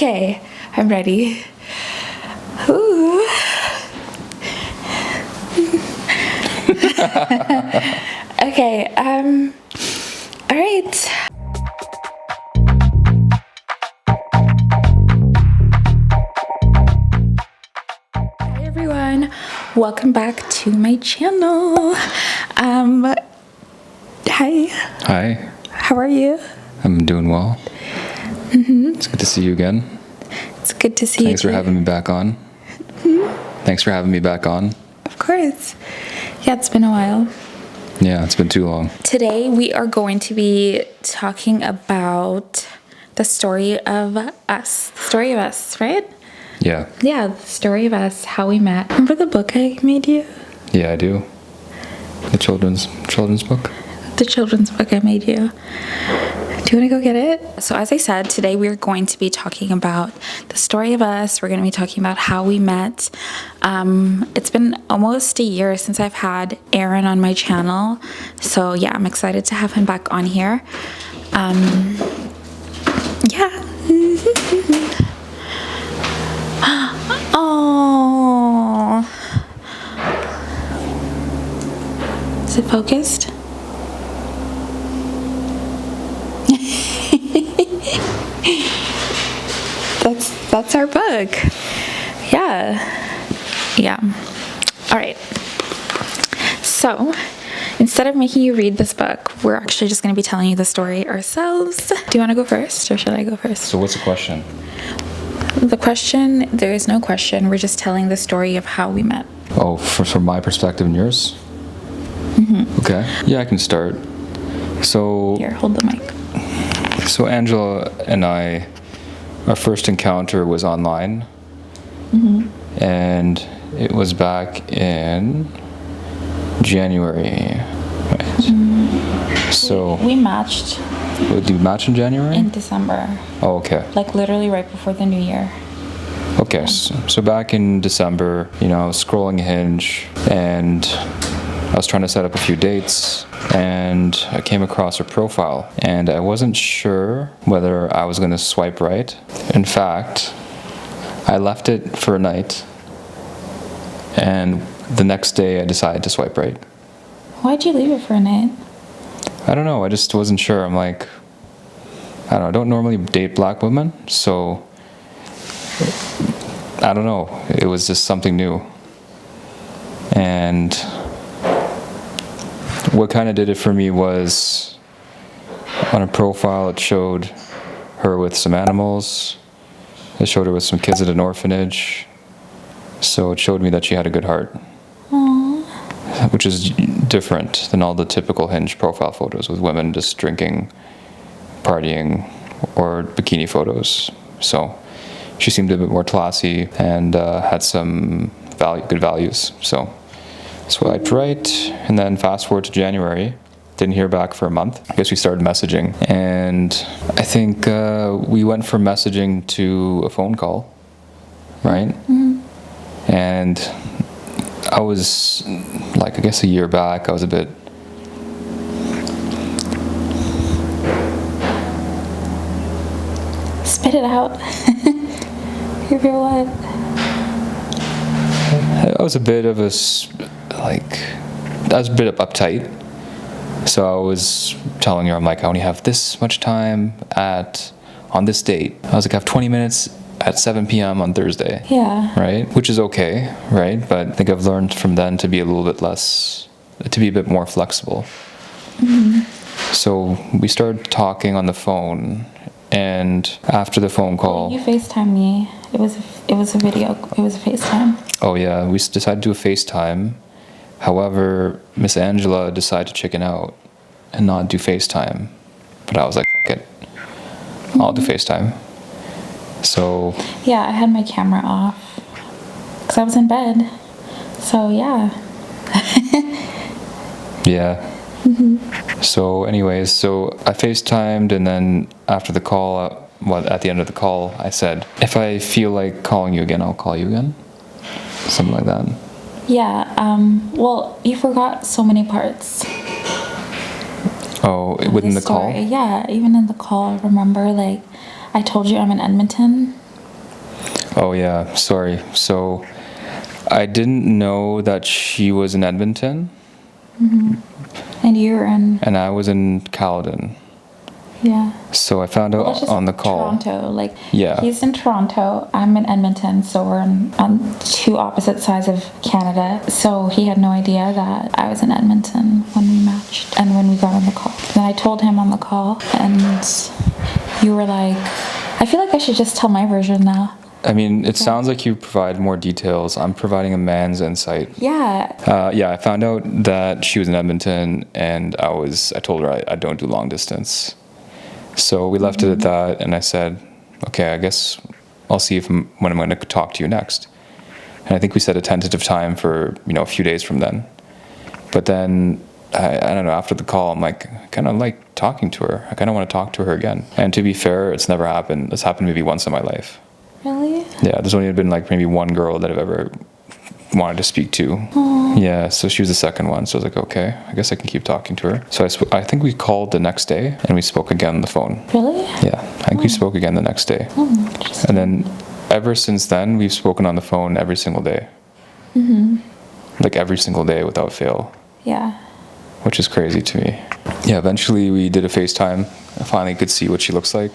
Okay, I'm ready. Ooh. Okay, all right. Hi everyone, welcome back to my channel. Hi. Hi. How are you? I'm doing well. It's good to see you again. It's good to see you. Thanks for having me back on. Thanks for having me back on. Of course. Yeah, it's been a while. Yeah, it's been too long. Today we are going to be talking about the story of us. The story of us, right? Yeah. Yeah, the story of us, how we met. Remember the book I made you? Yeah, I do. The children's book. The children's book I made you. Do you want to go get it? So as I said, today we're going to be talking about the story of us. We're going to be talking about how we met. It's been almost a year since I've had Aaron on my channel. So yeah, I'm excited to have him back on here. Yeah. Oh. Is it focused? That's our book. Yeah. All right. So instead of making you read this book, we're actually just going to be telling you the story ourselves. Do you want to go first, or should I go first? So what's the question? The question, there is no question. We're just telling the story of how we met. Oh, from my perspective and yours? Mm-hmm. Okay. Yeah, I can start. So Here, hold the mic. So Angela and I, our first encounter was online. Mm-hmm. And it was back in January. Right. Mm-hmm. So we matched. Did you match in January? In December. Oh, okay. Like literally right before the new year. Okay, so back in December, I was scrolling Hinge and I was trying to set up a few dates and I came across her profile and I wasn't sure whether I was going to swipe right. In fact, I left it for a night and the next day I decided to swipe right. Why'd you leave it for a night? I don't know, I just wasn't sure. I'm like, I don't normally date black women, so I don't know. It was just something new. And what kind of did it for me was on a profile it showed her with some animals. It showed her with some kids at an orphanage. So it showed me that she had a good heart. Aww. Which is different than all the typical Hinge profile photos with women just drinking, partying, or bikini photos. So she seemed a bit more classy and had some good values. So swiped right, and then fast forward to January. Didn't hear back for a month. I guess we started messaging, and I think we went from messaging to a phone call, right? Mm-hmm. And I was, like, I guess a year back, I was a bit... Spit it out. You feel what? I was a bit of uptight. So I was telling her, I'm like, I only have this much time on this date. I was like, I have 20 minutes at 7 p.m. on Thursday. Yeah. Right? Which is okay, right? But I think I've learned from then to be a bit more flexible. Mm-hmm. So we started talking on the phone, and after the phone call... You FaceTimed me. It was a video. It was a FaceTime. Oh yeah, we decided to do a FaceTime. However, Miss Angela decided to chicken out and not do FaceTime. But I was like, fuck it. I'll do FaceTime. So... Yeah, I had my camera off because I was in bed. So yeah. Yeah. Mm-hmm. So anyways, so I FaceTimed, and then after the call, at the end of the call, I said, if I feel like calling you again, I'll call you again. Something like that. Yeah, well, you forgot so many parts. Oh, within the call? Yeah, even in the call, remember, like, I told you I'm in Edmonton. Oh yeah, sorry. So I didn't know that she was in Edmonton. And you're in, And I was in Caledon. yeah. So I found Well, out that's just on the call. Toronto. Like, Yeah. he's in Toronto, I'm in Edmonton, so we're on two opposite sides of Canada. So he had no idea that I was in Edmonton when we matched and when we got on the call. Then I told him on the call, and you were like, I feel like I should just tell my version now. I mean, it sounds like you provide more details. I'm providing a man's insight. Yeah. Yeah, I found out that she was in Edmonton, and I told her I don't do long distance. So we left it at that, and I said, okay, I guess I'll see when I'm going to talk to you next. And I think we set a tentative time for, a few days from then. But then, I don't know, after the call, I'm like, I kind of like talking to her. I kind of want to talk to her again. And to be fair, it's never happened. It's happened maybe once in my life. Really? Yeah, there's only been like maybe one girl that I've ever wanted to speak to. Aww. Yeah, so she was the second one. So I was like, okay, I guess I can keep talking to her. So I think we called the next day and we spoke again on the phone. Really? Yeah, I think we spoke again the next day. Oh, interesting. And then ever since then, we've spoken on the phone every single day. Like every single day without fail. Yeah. Which is crazy to me. Yeah, eventually we did a FaceTime. I finally could see what she looks like.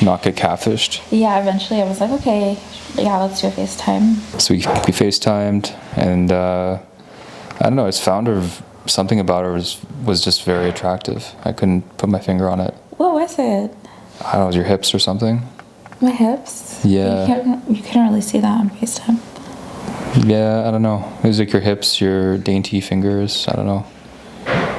Not get catfished. Yeah, eventually I was like, okay, yeah, let's do a FaceTime. So we FaceTimed, and I don't know, I just found her, something about her was just very attractive. I couldn't put my finger on it. What was it? I don't know, it was your hips or something? My hips? Yeah. You couldn't really see that on FaceTime. Yeah, I don't know. It was like your hips, your dainty fingers, I don't know.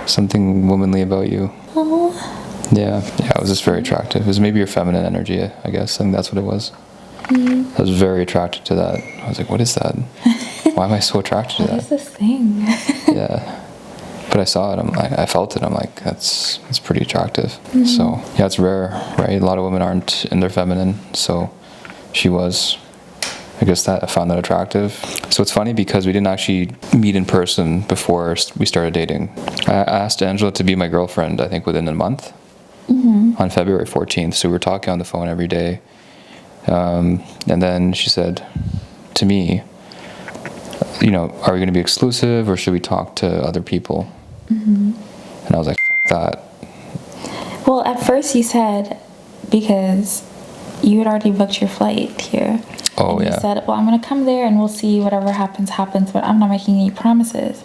Something womanly about you. Oh. Yeah, it was just very attractive. It was maybe your feminine energy, I guess. I think that's what it was. I was very attracted to that. I was like, what is that? Why am I so attracted to that? What is this thing? Yeah. But I saw it, I felt it, I'm like, that's pretty attractive. So, yeah, it's rare, right? A lot of women aren't in their feminine, so she was. I guess that I found that attractive. So it's funny because we didn't actually meet in person before we started dating. I asked Angela to be my girlfriend, I think within a month. On February 14th. So we were talking on the phone every day. And then she said to me, are we going to be exclusive or should we talk to other people? And I was like, F that. Well, at first you said, because you had already booked your flight here. Oh, and yeah. You said, well, I'm going to come there and we'll see whatever happens, but I'm not making any promises.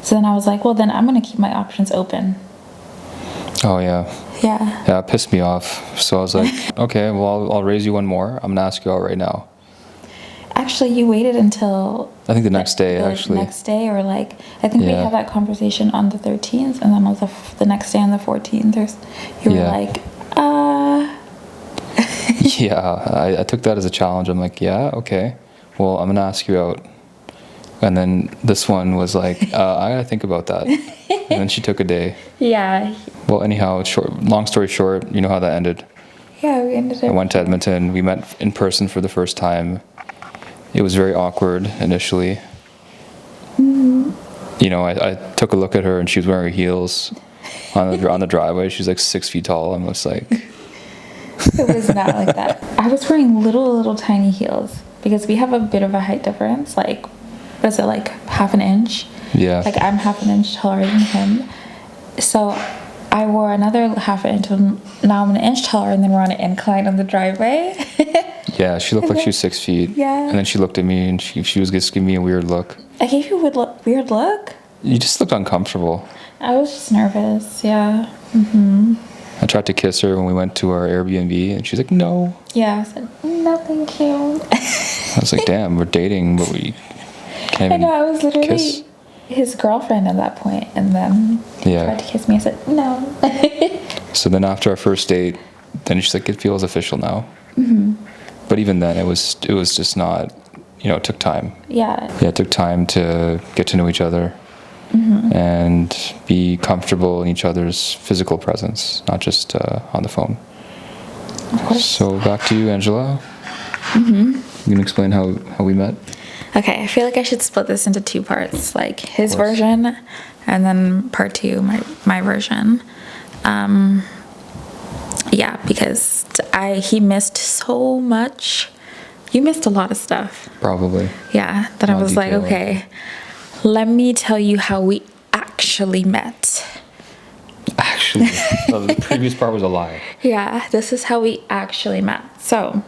So then I was like, well, then I'm going to keep my options open. Oh, yeah. Yeah. Yeah, it pissed me off. So I was like, okay, well, I'll raise you one more. I'm going to ask you out right now. Actually, you waited until... I think the next day, the next day, or I think we had that conversation on the 13th, and then on the next day on the 14th, you were like, Yeah, I took that as a challenge. I'm like, yeah, okay. Well, I'm going to ask you out. And then this one was like, I gotta think about that. And then she took a day. Yeah. Well, anyhow, long story short, you know how that ended. Yeah, we ended up... I went to Edmonton. We met in person for the first time. It was very awkward initially. I took a look at her and she was wearing heels on the driveway. She was like 6 feet tall. I was like... It was not like that. I was wearing little tiny heels because we have a bit of a height difference, what is it, half an inch? Yeah. I'm half an inch taller than him. So I wore another half an inch, and now I'm an inch taller, and then we're on an incline on the driveway. Yeah, she looked like she was 6 feet. Yeah. And then she looked at me and she was just giving me a weird look. I gave you a weird look? You just looked uncomfortable. I was just nervous, yeah. I tried to kiss her when we went to our Airbnb, and she's like, no. Yeah, I said, no, thank you. I was like, damn, we're dating, but we can't even I was literally kiss. his girlfriend at that point, and then he tried to kiss me. I said, no. So then after our first date, then she's like, it feels official now. But even then, it was just not, it took time. Yeah. Yeah, it took time to get to know each other and be comfortable in each other's physical presence, not just on the phone. Of course. So back to you, Angela. You can explain how we met? Okay, I feel like I should split this into two parts, his version and then part two, my version. Yeah, because he missed so much You missed a lot of stuff. Probably. Yeah. Then I Not was like, detailed. okay, let me tell you how we actually met. Actually, the previous part was a lie. Yeah, this is how we actually met. So,